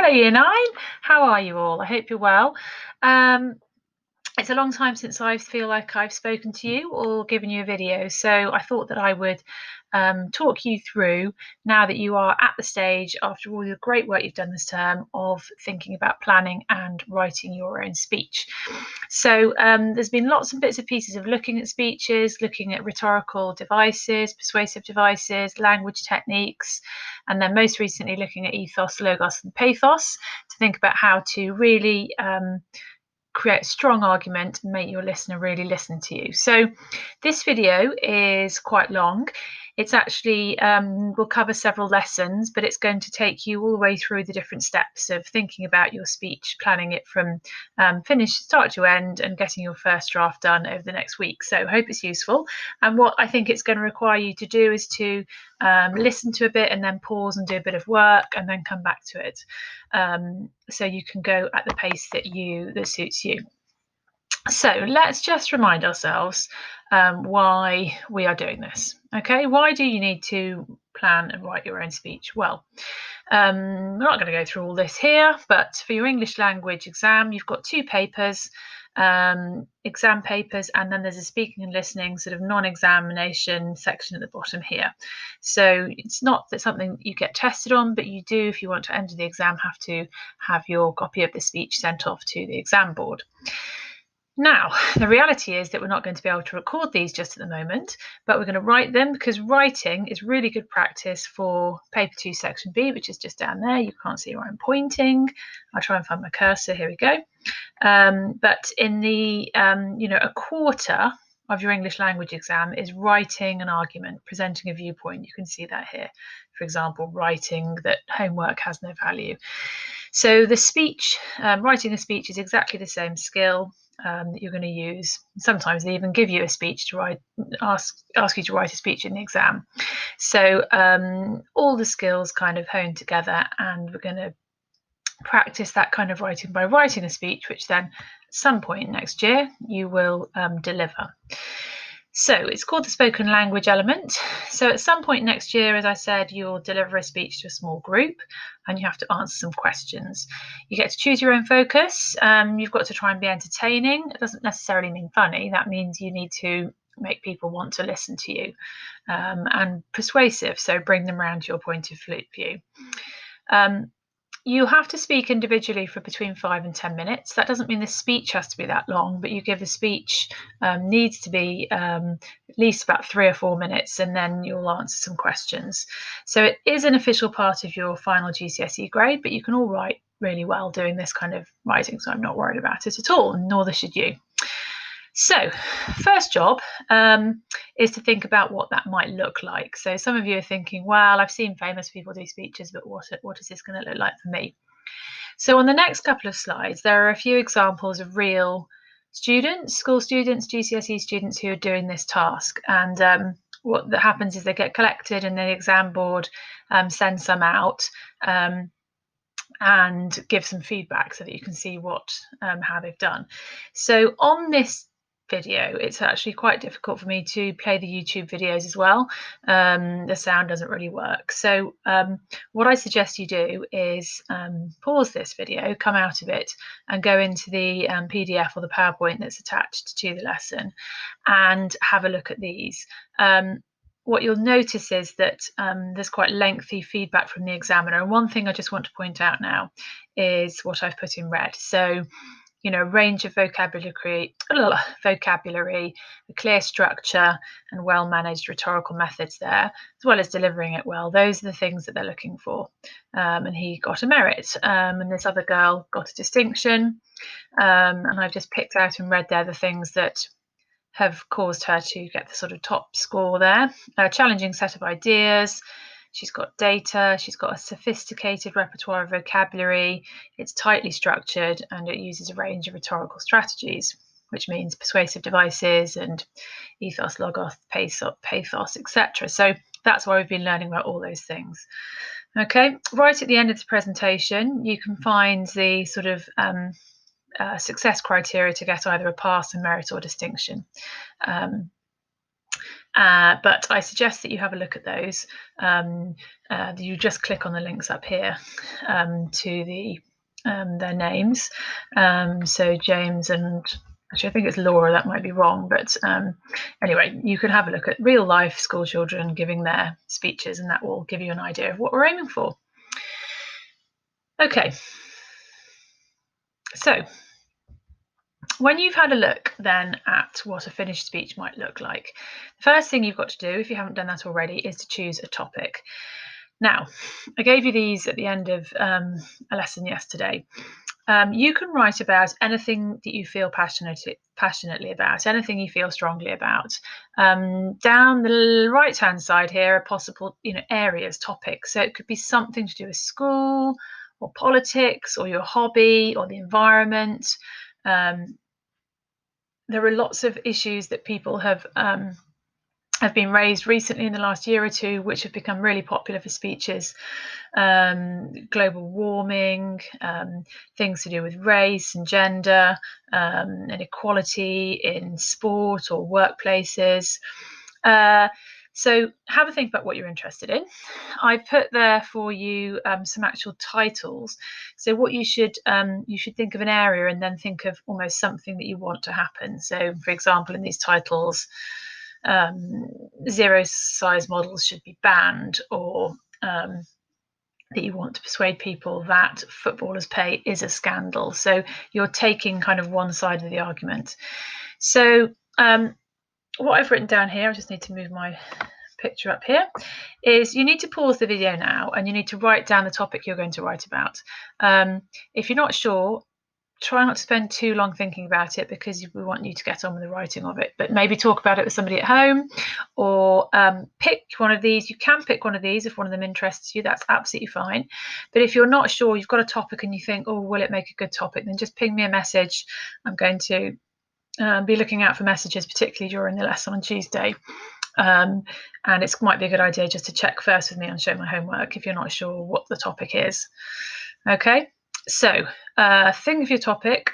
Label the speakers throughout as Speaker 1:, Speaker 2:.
Speaker 1: Hello, Year 9. How are you all? I hope you're well. It's a long time since I feel like I've spoken to you or given you a video, so I thought that I would talk you through, now that you are at the stage, after all the great work you've done this term, of thinking about planning and writing your own speech. So there's been lots and bits and pieces of looking at speeches, looking at rhetorical devices, persuasive devices, language techniques, and then most recently looking at ethos, logos, and pathos to think about how to really create a strong argument and make your listener really listen to you. So this video is quite long. It's actually will cover several lessons, but it's going to take you all the way through the different steps of thinking about your speech, planning it from start to end, and getting your first draft done over the next week. So I hope it's useful. And what I think it's going to require you to do is to listen to a bit and then pause and do a bit of work and then come back to it. So you can go at the pace that suits you. So let's just remind ourselves why we are doing this. Okay, why do you need to plan and write your own speech? Well, we're not going to go through all this here, but for your English language exam, you've got two papers, exam papers, and then there's a speaking and listening sort of non-examination section at the bottom here. So it's not that something you get tested on, but you do, if you want to enter the exam, have to have your copy of the speech sent off to the exam board. Now, the reality is that we're not going to be able to record these just at the moment, but we're going to write them, because writing is really good practice for paper 2 section B, which is just down there. You can't see where I'm pointing. I'll try and find my cursor. Here we go. But in the, a quarter of your English language exam is writing an argument, presenting a viewpoint. You can see that here. For example, writing that homework has no value. So the speech, writing a speech, is exactly the same skill that you're going to use. Sometimes they even give you a speech to write, ask you to write a speech in the exam. So all the skills kind of honed together, and we're going to practice that kind of writing by writing a speech, which then at some point next year you will deliver. So it's called the spoken language element. So at some point next year, as I said, you'll deliver a speech to a small group and you have to answer some questions. You get to choose your own focus. You've got to try and be entertaining. It doesn't necessarily mean funny. That means you need to make people want to listen to you, and persuasive. So bring them around to your point of view. You have to speak individually for between 5 and 10 minutes. That doesn't mean the speech has to be that long, but you give a speech needs to be at least about 3 or 4 minutes, and then you'll answer some questions. So it is an official part of your final GCSE grade, but you can all write really well doing this kind of writing, so I'm not worried about it at all, nor should you. So first job is to think about what that might look like. So some of you are thinking, well, I've seen famous people do speeches, but what is this going to look like for me? So on the next couple of slides, there are a few examples of real students, school students, GCSE students who are doing this task. And what that happens is they get collected and the exam board sends some out and give some feedback so that you can see how they've done. So on this video, it's actually quite difficult for me to play the YouTube videos as well. The sound doesn't really work. So what I suggest you do is pause this video, come out of it, and go into the PDF or the PowerPoint that's attached to the lesson and have a look at these. What you'll notice is that there's quite lengthy feedback from the examiner. And one thing I just want to point out now is what I've put in red. So, range of vocabulary, a clear structure, and well-managed rhetorical methods there, as well as delivering it well. Those are the things that they're looking for. And he got a merit, and this other girl got a distinction. And I've just picked out in red there the things that have caused her to get the sort of top score there. A challenging set of ideas. She's got data, she's got a sophisticated repertoire of vocabulary, it's tightly structured, and it uses a range of rhetorical strategies, which means persuasive devices and ethos, logos, pathos, etc. So that's why we've been learning about all those things. Okay, right at the end of the presentation, you can find the sort of success criteria to get either a pass, a merit, or distinction. But I suggest that you have a look at those. You just click on the links up here to their names. So James and actually I think it's Laura, that might be wrong, but anyway, you could have a look at real life school children giving their speeches, and that will give you an idea of what we're aiming for. Okay, so when you've had a look then at what a finished speech might look like, the first thing you've got to do, if you haven't done that already, is to choose a topic. Now, I gave you these at the end of a lesson yesterday. You can write about anything that you feel passionately about, anything you feel strongly about. Down the right-hand side here are possible, areas, topics. So it could be something to do with school or politics or your hobby or the environment. There are lots of issues that people have been raised recently in the last year or two, which have become really popular for speeches. Global warming, things to do with race and gender, and equality in sport or workplaces. So have a think about what you're interested in. I put there for you some actual titles. So what you should think of an area and then think of almost something that you want to happen. So for example, in these titles, zero size models should be banned, or that you want to persuade people that footballers' pay is a scandal. So you're taking kind of one side of the argument. So what I've written down here, I just need to move my picture up here, is you need to pause the video now and you need to write down the topic you're going to write about. If you're not sure, try not to spend too long thinking about it, because we want you to get on with the writing of it. But maybe talk about it with somebody at home, or pick one of these. You can pick one of these if one of them interests you. That's absolutely fine. But if you're not sure, you've got a topic and you think, oh, will it make a good topic, then just ping me a message. I'm going to be looking out for messages, particularly during the lesson on Tuesday. And it might be a good idea just to check first with me and show my homework if you're not sure what the topic is. Okay, so think of your topic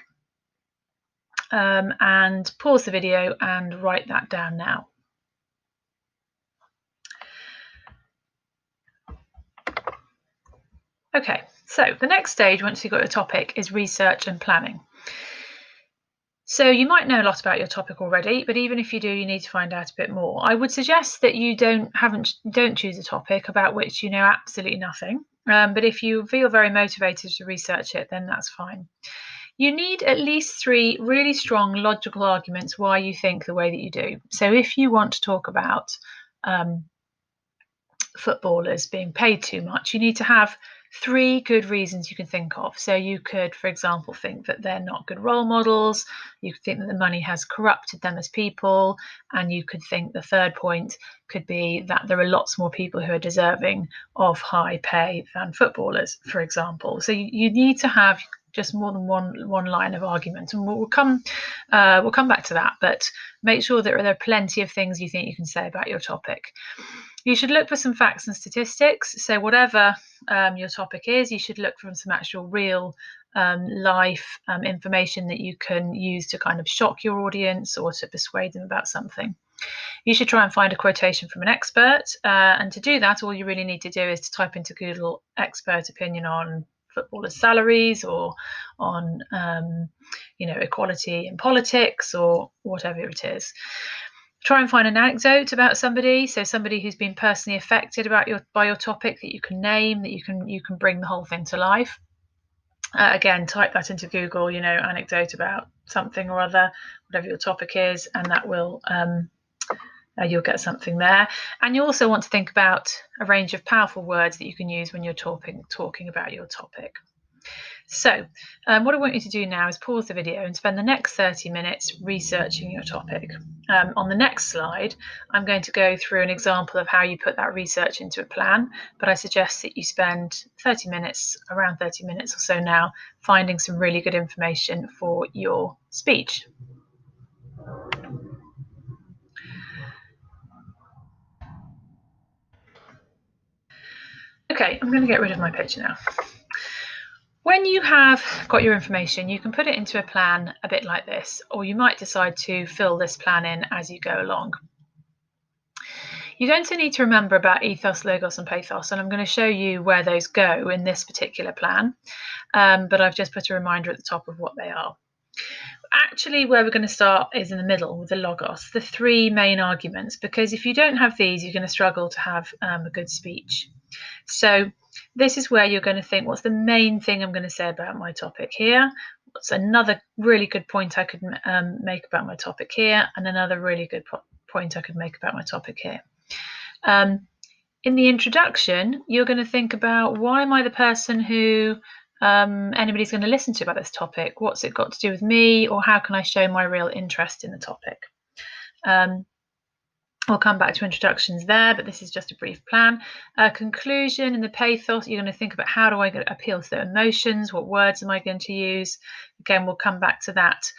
Speaker 1: and pause the video and write that down now. Okay, so the next stage, once you've got your topic, is research and planning. So you might know a lot about your topic already, but even if you do, you need to find out a bit more. I would suggest that you don't choose a topic about which you know absolutely nothing. But if you feel very motivated to research it, then that's fine. You need at least 3 really strong logical arguments why you think the way that you do. So if you want to talk about footballers being paid too much, you need to have 3 good reasons you can think of. So you could, for example, think that they're not good role models. You could think that the money has corrupted them as people. And you could think the third point could be that there are lots more people who are deserving of high pay than footballers, for example. So you need to have just more than one line of argument, and we'll come back to that. But make sure that there are plenty of things you think you can say about your topic. You should look for some facts and statistics. So whatever your topic is, you should look for some actual real life information that you can use to kind of shock your audience or to persuade them about something. You should try and find a quotation from an expert. And to do that, all you really need to do is to type into Google expert opinion on footballers' salaries, or on equality in politics, or whatever it is. Try and find an anecdote about somebody, so somebody who's been personally affected by your topic that you can name, that you can bring the whole thing to life. Again, type that into Google, anecdote about something or other, whatever your topic is, and that will you'll get something there. And you also want to think about a range of powerful words that you can use when you're talking about your topic. So what I want you to do now is pause the video and spend the next 30 minutes researching your topic. On the next slide, I'm going to go through an example of how you put that research into a plan, but I suggest that you spend around 30 minutes or so now, finding some really good information for your speech. Okay, I'm going to get rid of my picture now. When you have got your information, you can put it into a plan a bit like this, or you might decide to fill this plan in as you go along. you're going to need to remember about ethos, logos, and pathos, and I'm going to show you where those go in this particular plan, but I've just put a reminder at the top of what they are. Actually, where we're going to start is in the middle with the logos, the three main arguments, because if you don't have these, you're going to struggle to have a good speech. So this is where you're going to think, what's the main thing I'm going to say about my topic here? What's another really good point I could make about my topic here? And another really good point I could make about my topic here. In the introduction, you're going to think about, why am I the person who anybody's going to listen to about this topic? What's it got to do with me, or how can I show my real interest in the topic? We'll come back to introductions there, but this is just a brief plan. Conclusion and the pathos, you're going to think about, how do I appeal to their emotions? What words am I going to use? Again, we'll come back to that.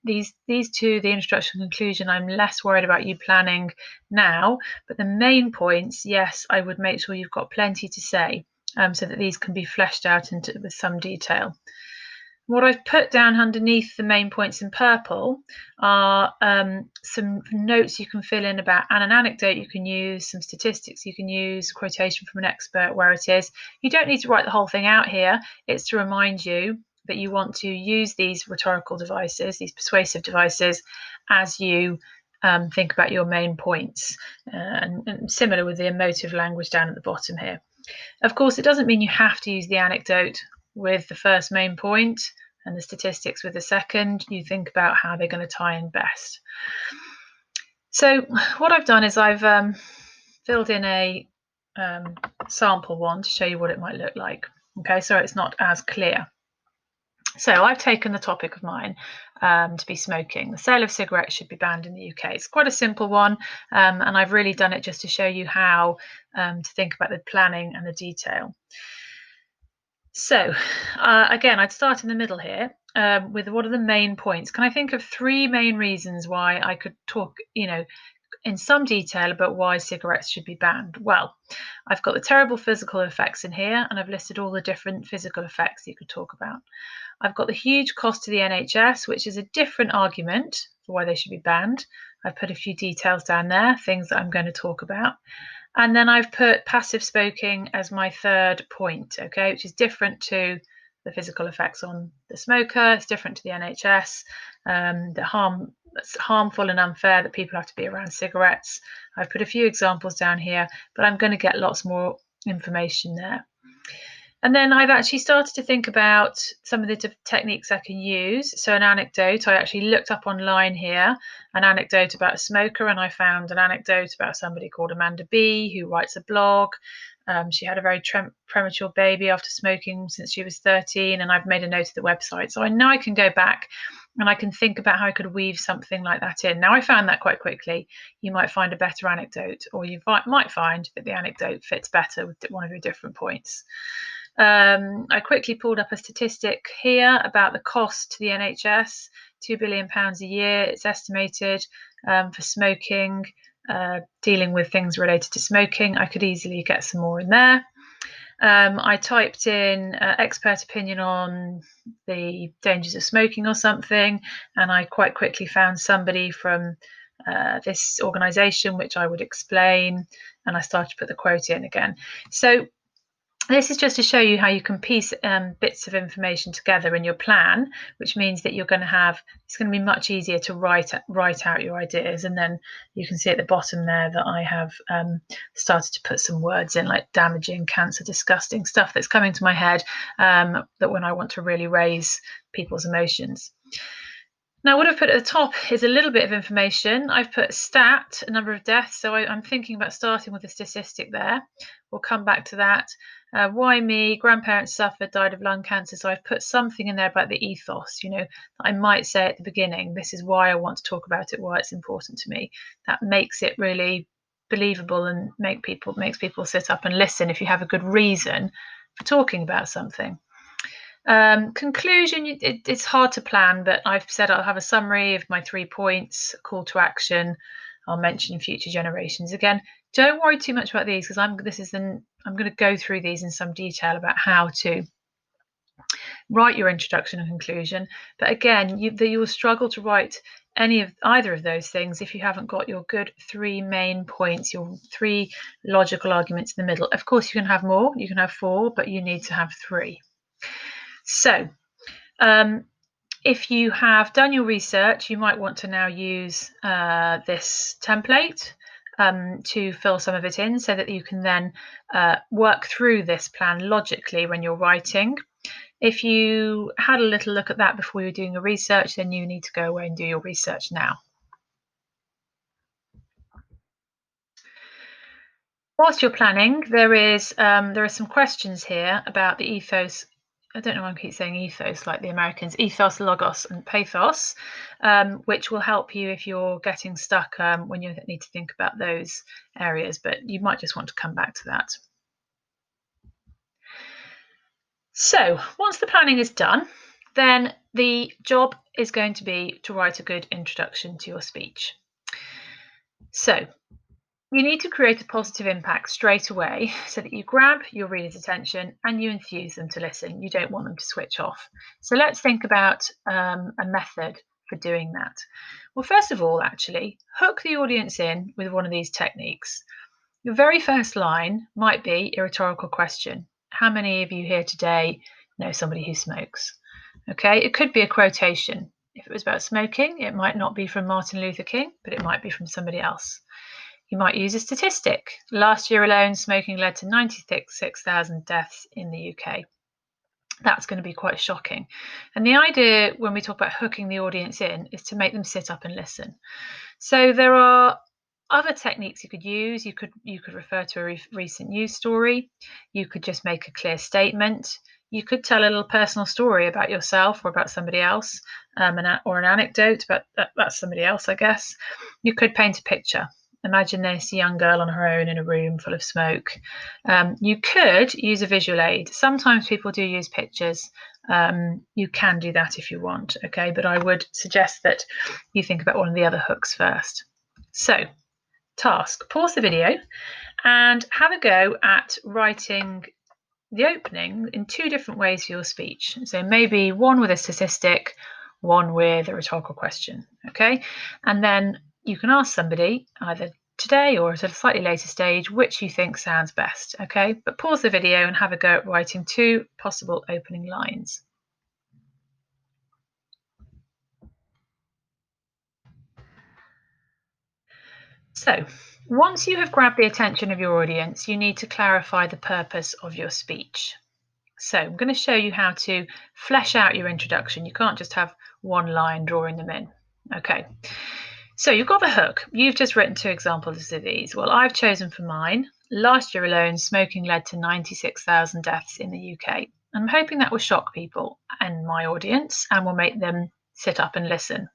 Speaker 1: These two, the introduction and conclusion, I'm less worried about you planning now, but the main points, yes, I would make sure you've got plenty to say, so that these can be fleshed out with some detail. What I've put down underneath the main points in purple are some notes you can fill in about, and an anecdote you can use, some statistics you can use, quotation from an expert where it is. You don't need to write the whole thing out here. It's to remind you that you want to use these rhetorical devices, these persuasive devices, as you think about your main points, and similar with the emotive language down at the bottom here. Of course, it doesn't mean you have to use the anecdote with the first main point and the statistics with the second. You think about how they're going to tie in best. So what I've done is I've filled in a sample one to show you what it might look like. Okay, so it's not as clear. So I've taken the topic of mine to be smoking. The sale of cigarettes should be banned in the UK. It's quite a simple one, and I've really done it just to show you how to think about the planning and the detail. So again, I'd start in the middle here with, what are the main points? Can I think of three main reasons why I could talk, in some detail about why cigarettes should be banned? Well, I've got the terrible physical effects in here, and I've listed all the different physical effects you could talk about. I've got the huge cost to the NHS, which is a different argument for why they should be banned. I've put a few details down there, things that I'm going to talk about. And then I've put passive smoking as my third point, okay, which is different to the physical effects on the smoker. It's different to the NHS, it's harmful and unfair that people have to be around cigarettes. I've put a few examples down here, but I'm going to get lots more information there. And then I've actually started to think about some of the techniques I can use. So an anecdote, I actually looked up online here, an anecdote about a smoker, and I found an anecdote about somebody called Amanda B, who writes a blog. She had a very premature baby after smoking since she was 13, and I've made a note of the website. So I know I can go back and I can think about how I could weave something like that in. Now, I found that quite quickly. You might find a better anecdote, or you might find that the anecdote fits better with one of your different points. I quickly pulled up a statistic here about the cost to the NHS, £2 billion a year, it's estimated, for smoking, dealing with things related to smoking. I could easily get some more in there. I typed in expert opinion on the dangers of smoking or something, and I quite quickly found somebody from this organisation, which I would explain, and I started to put the quote in again. So this is just to show you how you can piece bits of information together in your plan, which means that you're going to have, it's going to be much easier to write out your ideas. And then you can see at the bottom there that I have started to put some words in, like damaging, cancer, disgusting, stuff that's coming to my head that when I want to really raise people's emotions. Now, what I've put at the top is a little bit of information. I've put stat, a number of deaths, so I'm thinking about starting with a statistic there. We'll come back to that. Why me? Grandparents suffered, died of lung cancer, so I've put something in there about the ethos, I might say at the beginning, this is why I want to talk about it, why it's important to me. That makes it really believable and makes people sit up and listen if you have a good reason for talking about something. Conclusion, it's hard to plan, but I've said I'll have a summary of my 3 points, a call to action. I'll mention future generations. Again, don't worry too much about these, because I'm going to go through these in some detail about how to write your introduction and conclusion. But again, you will struggle to write either of those things if you haven't got your good 3 main points, your 3 logical arguments in the middle. Of course, you can have more, you can have 4, but you need to have 3. So if you have done your research, you might want to now use this template to fill some of it in so that you can then work through this plan logically when you're writing. If you had a little look at that before you're doing your research, then you need to go away and do your research now. Whilst you're planning, there are some questions here about the ethos. I don't know why I keep saying ethos like the Americans, ethos, logos, and pathos, which will help you if you're getting stuck when you need to think about those areas, but you might just want to come back to that. So once the planning is done, then the job is going to be to write a good introduction to your speech. So you need to create a positive impact straight away so that you grab your reader's attention and you enthuse them to listen. You don't want them to switch off. So let's think about a method for doing that. Well, first of all, actually, hook the audience in with one of these techniques. Your very first line might be a rhetorical question. How many of you here today know somebody who smokes? Okay, it could be a quotation. If it was about smoking, it might not be from Martin Luther King, but it might be from somebody else. You might use a statistic. Last year alone, smoking led to 96,000 deaths in the UK. That's going to be quite shocking. And the idea when we talk about hooking the audience in is to make them sit up and listen. So there are other techniques you could use. You could refer to a recent news story. You could just make a clear statement. You could tell a little personal story about yourself or about somebody else, or an anecdote about that's somebody else, I guess. You could paint a picture. Imagine this young girl on her own in a room full of smoke. You could use a visual aid. Sometimes people do use pictures. You can do that if you want, okay? But I would suggest that you think about one of the other hooks first. So, task, pause the video and have a go at writing the opening in 2 different ways for your speech. So maybe one with a statistic, one with a rhetorical question, okay? And then you can ask somebody either today or at a slightly later stage which you think sounds best, okay? But pause the video and have a go at writing 2 possible opening lines. So, once you have grabbed the attention of your audience, you need to clarify the purpose of your speech. So I'm going to show you how to flesh out your introduction. You can't just have one line drawing them in. Okay, so you've got the hook. You've just written 2 examples of these. Well, I've chosen for mine, last year alone, smoking led to 96,000 deaths in the UK. I'm hoping that will shock people and my audience and will make them sit up and listen.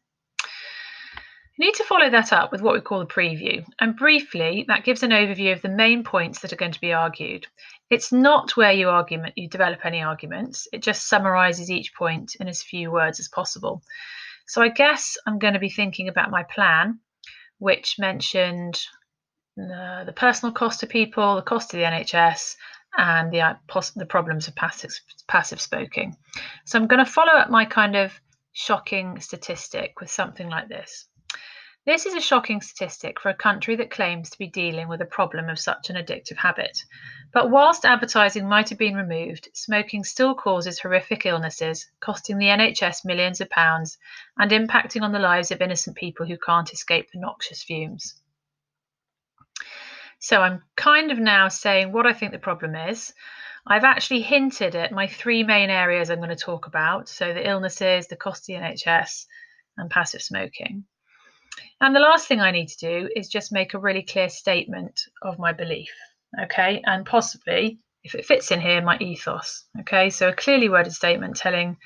Speaker 1: You need to follow that up with what we call a preview, and briefly that gives an overview of the main points that are going to be argued. It's not where you develop any arguments, it just summarises each point in as few words as possible. So I guess I'm going to be thinking about my plan, which mentioned the personal cost to people, the cost to the NHS, and the problems of passive smoking. So I'm going to follow up my kind of shocking statistic with something like this. This is a shocking statistic for a country that claims to be dealing with a problem of such an addictive habit. But whilst advertising might have been removed, smoking still causes horrific illnesses, costing the NHS millions of pounds and impacting on the lives of innocent people who can't escape the noxious fumes. So I'm kind of now saying what I think the problem is. I've actually hinted at my 3 main areas I'm going to talk about. So the illnesses, the cost of the NHS, and passive smoking. And the last thing I need to do is just make a really clear statement of my belief, okay? And possibly, if it fits in here, my ethos, okay? So a clearly worded statement telling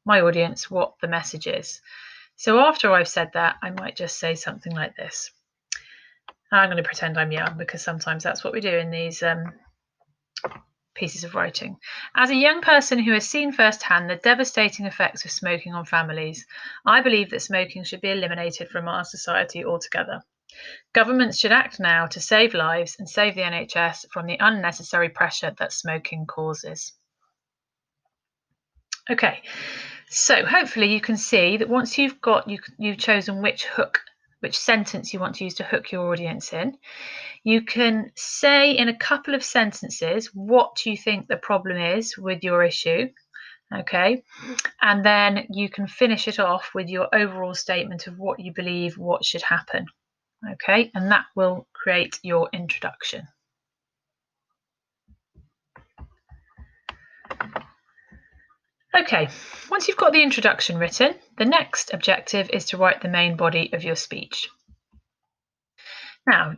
Speaker 1: my audience what the message is. So after I've said that, I might just say something like this. And I'm going to pretend I'm young because sometimes that's what we do in these pieces of writing. As a young person who has seen firsthand the devastating effects of smoking on families, I believe that smoking should be eliminated from our society altogether. Governments should act now to save lives and save the NHS from the unnecessary pressure that smoking causes. Okay, So hopefully you can see that once you've chosen which sentence you want to use to hook your audience in, you can say in a couple of sentences what you think the problem is with your issue, okay? And then you can finish it off with your overall statement of what you believe what should happen, okay? And that will create your introduction. Okay, once you've got the introduction written, the next objective is to write the main body of your speech. Now,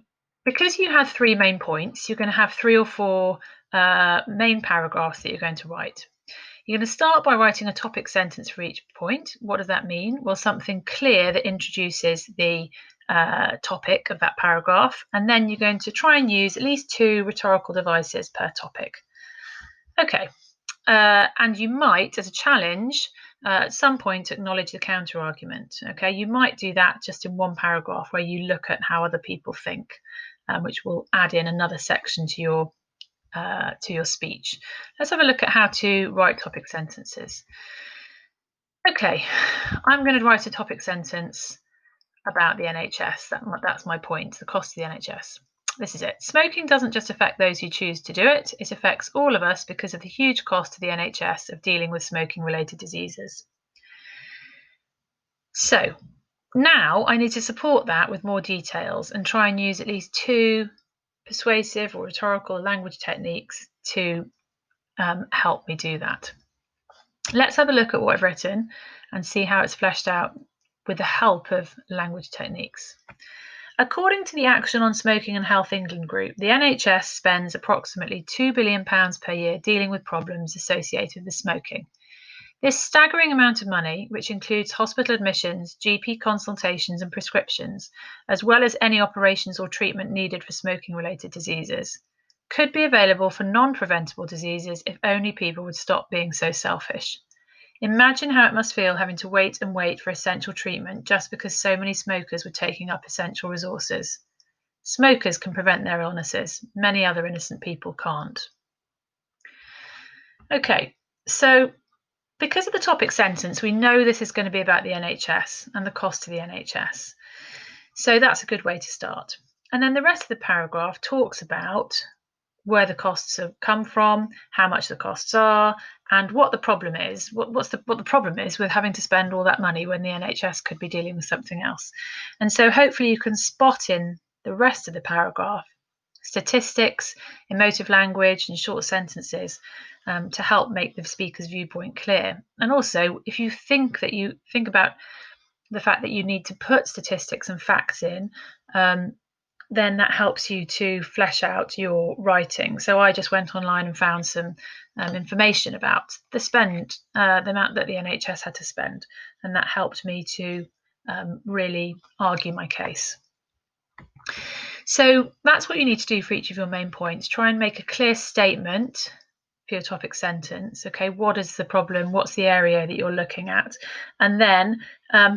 Speaker 1: because you have 3 main points, you're going to have 3 or 4 main paragraphs that you're going to write. You're going to start by writing a topic sentence for each point. What does that mean? Well, something clear that introduces the topic of that paragraph, and then you're going to try and use at least 2 rhetorical devices per topic. Okay, and you might, as a challenge, at some point acknowledge the counter argument. Okay, you might do that just in one paragraph where you look at how other people think, which will add in another section to your speech. Let's have a look at how to write topic sentences. Okay, I'm going to write a topic sentence about the NHS. That's my point, the cost of the NHS. This is it. Smoking doesn't just affect those who choose to do it, it affects all of us because of the huge cost to the NHS of dealing with smoking-related diseases. So now I need to support that with more details and try and use at least 2 persuasive or rhetorical language techniques to help me do that. Let's have a look at what I've written and see how it's fleshed out with the help of language techniques. According to the Action on Smoking and Health England group, the NHS spends approximately £2 billion per year dealing with problems associated with smoking. This staggering amount of money, which includes hospital admissions, GP consultations and prescriptions, as well as any operations or treatment needed for smoking-related diseases, could be available for non-preventable diseases if only people would stop being so selfish. Imagine how it must feel having to wait and wait for essential treatment just because so many smokers were taking up essential resources. Smokers can prevent their illnesses. Many other innocent people can't. Okay, so because of the topic sentence, we know this is going to be about the NHS and the cost to the NHS. So that's a good way to start. And then the rest of the paragraph talks about where the costs have come from, how much the costs are, and what the problem is. What the problem is with having to spend all that money when the NHS could be dealing with something else. And so hopefully you can spot in the rest of the paragraph statistics, emotive language, and short sentences to help make the speaker's viewpoint clear. And also, if you think about the fact that you need to put statistics and facts in, then that helps you to flesh out your writing. So I just went online and found some information about the amount that the NHS had to spend, and that helped me to really argue my case. So that's what you need to do for each of your main points. Try and make a clear statement for your topic sentence. Okay, what is the problem? What's the area that you're looking at? And then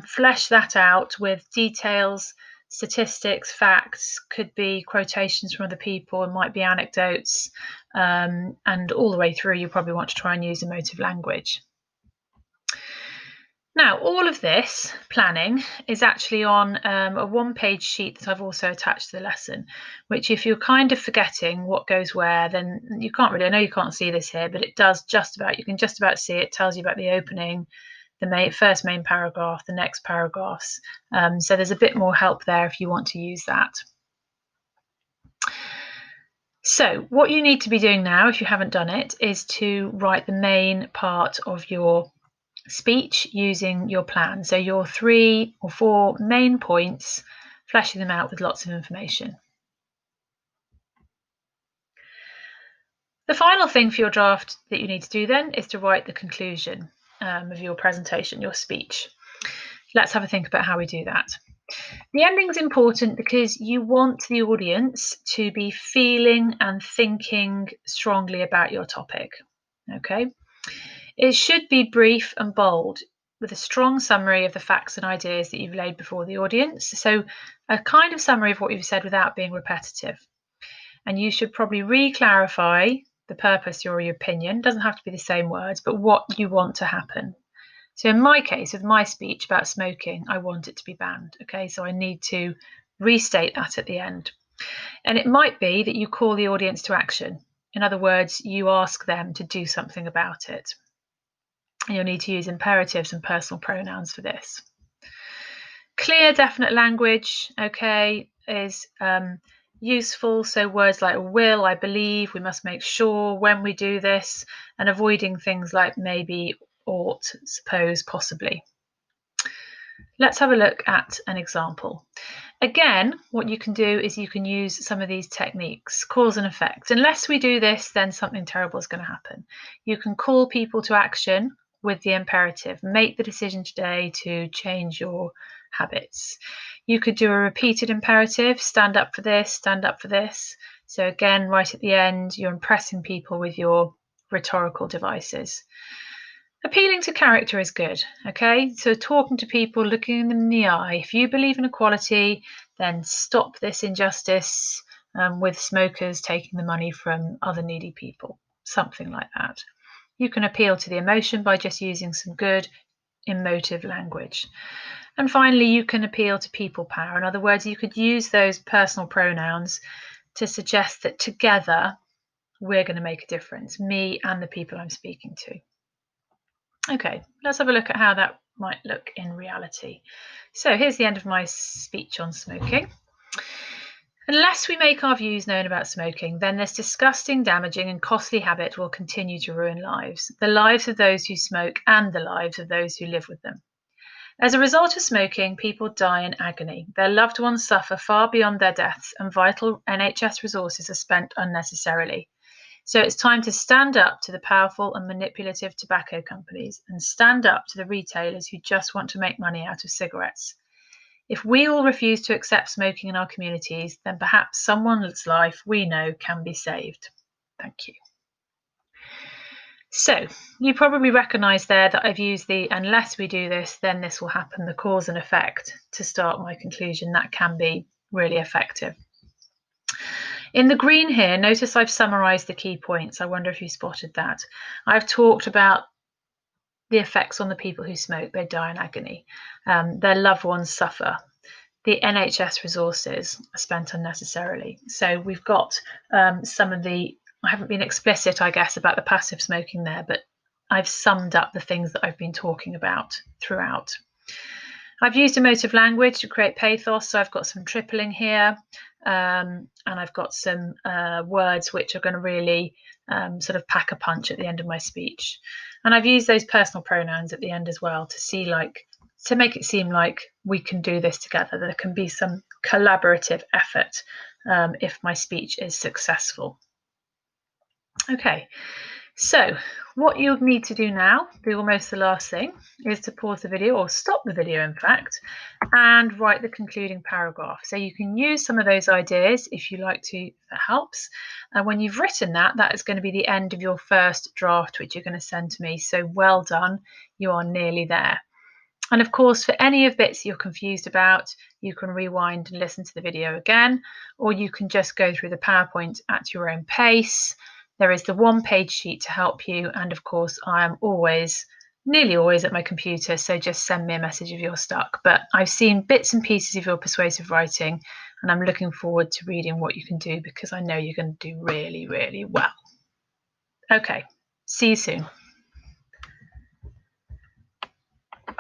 Speaker 1: flesh that out with details, statistics, facts, could be quotations from other people, it might be anecdotes, and all the way through you probably want to try and use emotive language. Now, all of this planning is actually on a one-page sheet that I've also attached to the lesson, which if you're kind of forgetting what goes where, then you can't really, I know you can't see this here, but it does you can just about see it. It tells you about the opening, the first main paragraph, the next paragraphs. So there's a bit more help there if you want to use that. So what you need to be doing now, if you haven't done it, is to write the main part of your speech using your plan. So your 3 or 4 main points, fleshing them out with lots of information. The final thing for your draft that you need to do then is to write the conclusion of your presentation, your speech. Let's have a think about how we do that. The ending is important because you want the audience to be feeling and thinking strongly about your topic. Okay. It should be brief and bold with a strong summary of the facts and ideas that you've laid before the audience. So a kind of summary of what you've said without being repetitive. And you should probably re-clarify the purpose or your opinion. It doesn't have to be the same words, but what you want to happen. So in my case, with my speech about smoking, I want it to be banned. Okay, so I need to restate that at the end. And it might be that you call the audience to action. In other words, you ask them to do something about it. And you'll need to use imperatives and personal pronouns for this. Clear, definite language, okay, is useful. So words like will, I believe, we must make sure, when we do this, and avoiding things like maybe, ought, suppose, possibly. Let's have a look at an example. Again, what you can do is you can use some of these techniques, cause and effect. Unless we do this, then something terrible is going to happen. You can call people to action with the imperative. Make the decision today to change your habits. You could do a repeated imperative, stand up for this, stand up for this. So again, right at the end, you're impressing people with your rhetorical devices. Appealing to character is good, okay? So talking to people, looking them in the eye. If you believe in equality, then stop this injustice with smokers taking the money from other needy people, something like that. You can appeal to the emotion by just using some good emotive language. And finally, you can appeal to people power. In other words, you could use those personal pronouns to suggest that together we're going to make a difference, me and the people I'm speaking to. Okay, let's have a look at how that might look in reality. So here's the end of my speech on smoking. Unless we make our views known about smoking, then this disgusting, damaging and costly habit will continue to ruin lives, the lives of those who smoke and the lives of those who live with them. As a result of smoking, people die in agony. Their loved ones suffer far beyond their deaths, and vital NHS resources are spent unnecessarily. So it's time to stand up to the powerful and manipulative tobacco companies and stand up to the retailers who just want to make money out of cigarettes. If we all refuse to accept smoking in our communities, then perhaps someone's life we know can be saved. Thank you. So you probably recognise there that I've used the unless we do this, then this will happen, the cause and effect, to start my conclusion. That can be really effective. In the green here, notice I've summarised the key points. I wonder if you spotted that. I've talked about the effects on the people who smoke. They die in agony. Their loved ones suffer. The NHS resources are spent unnecessarily. So we've got some of the, I haven't been explicit, I guess, about the passive smoking there, but I've summed up the things that I've been talking about throughout. I've used emotive language to create pathos, so I've got some tripling here, and I've got some words which are going to really sort of pack a punch at the end of my speech. And I've used those personal pronouns at the end as well to make it seem like we can do this together. There can be some collaborative effort if my speech is successful. Okay, so what you'll need to do now, almost the last thing, is to pause the video, or stop the video in fact, and write the concluding paragraph. So you can use some of those ideas if you like to, if that helps. And when you've written that, that is going to be the end of your first draft, which you're going to send to me. So well done, you are nearly there. And of course, for any of bits you're confused about, you can rewind and listen to the video again, or you can just go through the PowerPoint at your own pace. There is the one-page sheet to help you, and of course I am nearly always at my computer, so just send me a message if you're stuck. But I've seen bits and pieces of your persuasive writing, and I'm looking forward to reading what you can do, because I know you're going to do really, really well. Okay, see you soon.